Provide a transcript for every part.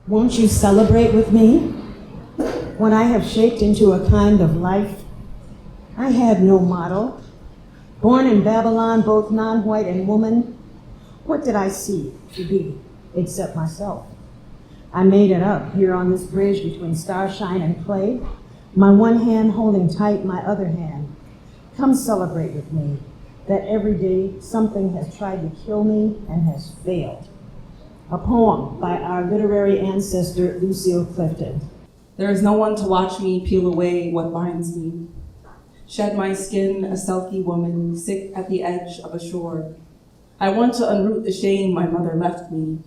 Won't you celebrate with me? When I have shaped into a kind of life, I had no model. Born in Babylon, both non-white and woman, what did I see to be except myself? I made it up here on this bridge between starshine and clay, my one hand holding tight my other hand. Come celebrate with me that every day something has tried to kill me and has failed. A poem by our literary ancestor, Lucille Clifton. There is no one to watch me peel away what binds me. Shed my skin, a sulky woman, sick at the edge of a shore. I want to unroot the shame my mother left me,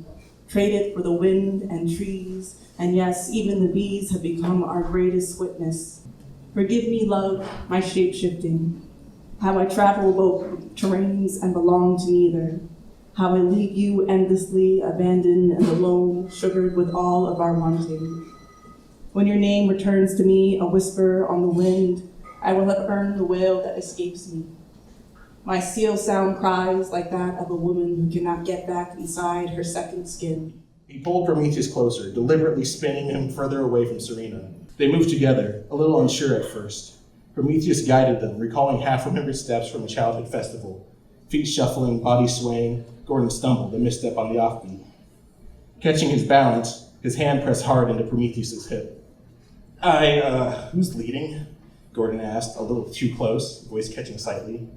trade it for the wind and trees, and yes, even the bees have become our greatest witness. Forgive me, love, my shape-shifting, how I travel both terrains and belong to neither, how I leave you endlessly abandoned and alone, sugared with all of our wanting. When your name returns to me, a whisper on the wind, I will have earned the wail that escapes me. My seal sound cries like that of a woman who cannot get back inside her second skin. He pulled Prometheus closer, deliberately spinning him further away from Serena. They moved together, a little unsure at first. Prometheus guided them, recalling half-remembered steps from a childhood festival. Feet shuffling, body swaying, Gordon stumbled, a misstep on the offbeat. Catching his balance, his hand pressed hard into Prometheus's hip. Who's leading? Gordon asked, a little too close, voice catching slightly.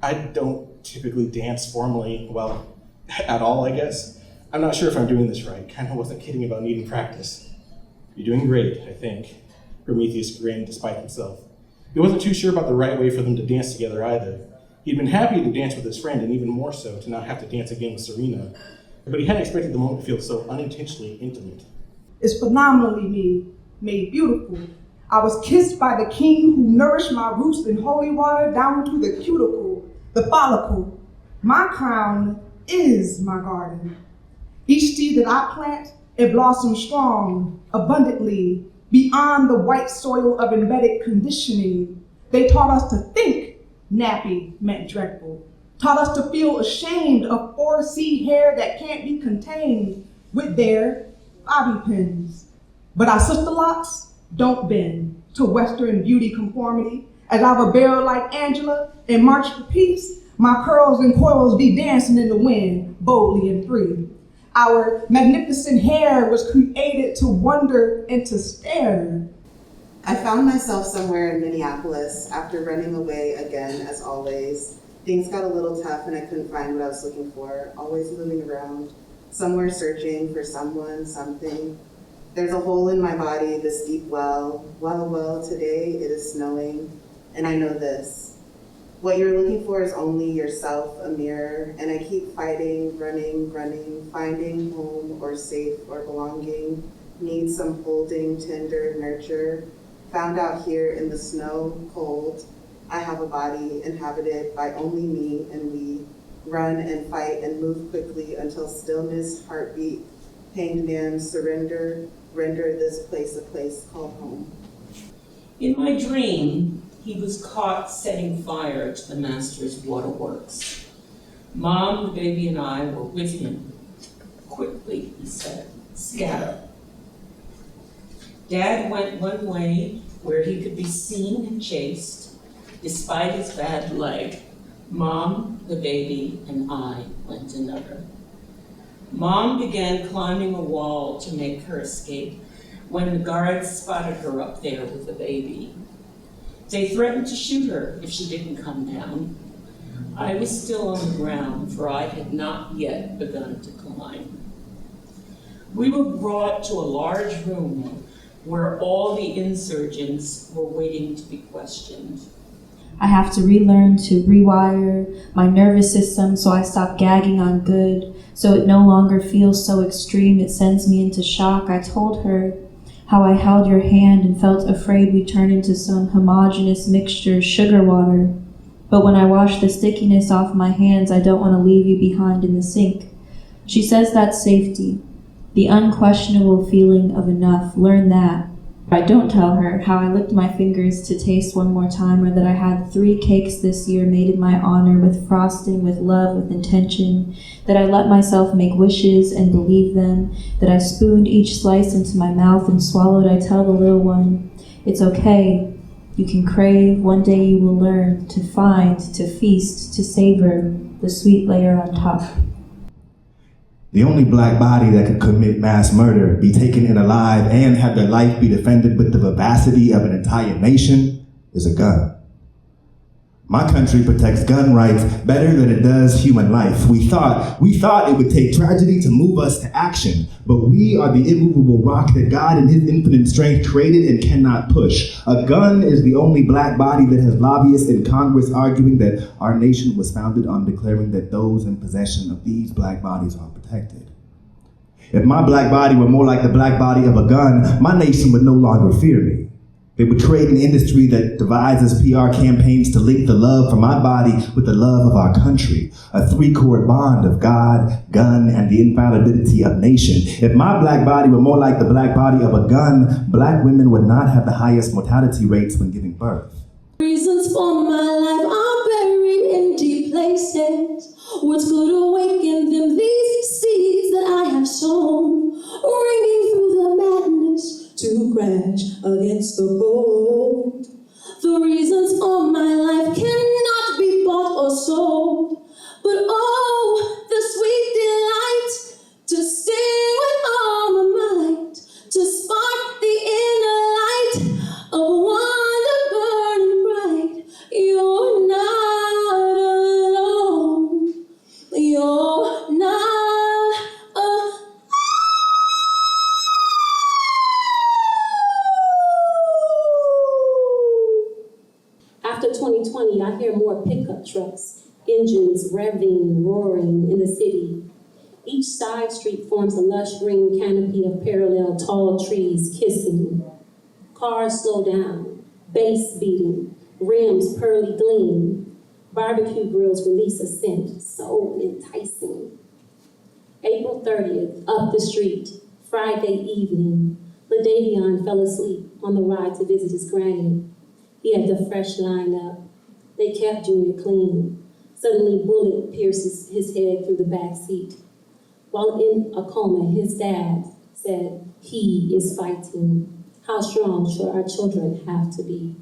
I don't typically dance formally, well, at all, I guess. I'm not sure if I'm doing this right. Kinda wasn't kidding about needing practice. You're doing great, I think. Prometheus grinned despite himself. He wasn't too sure about the right way for them to dance together either. He'd been happy to dance with his friend, and even more so to not have to dance again with Serena. But he hadn't expected the moment to feel so unintentionally intimate. It's phenomenally made beautiful. I was kissed by the king who nourished my roots in holy water down to the cuticle, the follicle. My crown is my garden. Each seed that I plant, it blossoms strong, abundantly, beyond the white soil of embedded conditioning. They taught us to think nappy meant dreadful, taught us to feel ashamed of 4C hair that can't be contained with their bobby pins. But our sister locks don't bend to Western beauty conformity. As I rebel like Angela and march for peace, my curls and coils be dancing in the wind, boldly and free. Our magnificent hair was created to wonder and to stare. I found myself somewhere in Minneapolis after running away again, as always. Things got a little tough and I couldn't find what I was looking for, always moving around, somewhere searching for someone, something. There's a hole in my body, this deep well. Well, today it is snowing, and I know this. What you're looking for is only yourself, a mirror, and I keep fighting, running, finding home or safe or belonging, need some holding, tender nurture. Found out here in the snow, cold, I have a body inhabited by only me and we. Run and fight and move quickly until stillness, heartbeat, pained man, surrender, render this place a place called home. In my dream, he was caught setting fire to the master's waterworks. Mom, the baby, and I were with him. Quickly, he said, scatter. Dad went one way where he could be seen and chased, despite his bad leg. Mom, the baby, and I went another. Mom began climbing a wall to make her escape when the guards spotted her up there with the baby. They threatened to shoot her if she didn't come down. I was still on the ground, for I had not yet begun to climb. We were brought to a large room where all the insurgents were waiting to be questioned. I have to relearn to rewire my nervous system so I stop gagging on good, so it no longer feels so extreme it sends me into shock. I told her how I held your hand and felt afraid we'd turn into some homogeneous mixture, sugar water. But when I wash the stickiness off my hands, I don't want to leave you behind in the sink. She says that's safety, the unquestionable feeling of enough. Learn that. I don't tell her how I licked my fingers to taste one more time, or that I had 3 cakes this year made in my honor with frosting, with love, with intention, that I let myself make wishes and believe them, that I spooned each slice into my mouth and swallowed. I tell the little one, it's okay, you can crave, one day you will learn to find, to feast, to savor the sweet layer on top. The only black body that could commit mass murder, be taken in alive, and have their life be defended with the vivacity of an entire nation is a gun. My country protects gun rights better than it does human life. We thought it would take tragedy to move us to action, but we are the immovable rock that God in his infinite strength created and cannot push. A gun is the only black body that has lobbyists in Congress arguing that our nation was founded on declaring that those in possession of these black bodies are protected. If my black body were more like the black body of a gun, my nation would no longer fear me. They would trade an industry that devises PR campaigns to link the love for my body with the love of our country, a 3-chord bond of God, gun, and the infallibility of nation. If my black body were more like the black body of a gun, black women would not have the highest mortality rates when giving birth. Reasons for my life are buried in deep places. Words could awaken them, these seeds that I have sown, ringing through the madness to crash against the gold. The reasons for my life cannot be bought or sold, but oh, the sweet delight to sing with all my might, to spark the inner light of wonder burning bright. You're not alone. You're not alone. After 2020, I hear more pickup trucks, engines revving, roaring in the city. Each side street forms a lush green canopy of parallel tall trees kissing. Cars slow down, bass beating, rims pearly gleam. Barbecue grills release a scent so enticing. April 30th, up the street, Friday evening, LaDavion fell asleep on the ride to visit his granny. He had the fresh line up. They kept Junior clean. Suddenly, bullet pierces his head through the back seat. While in a coma, his dad said, he is fighting. How strong should our children have to be?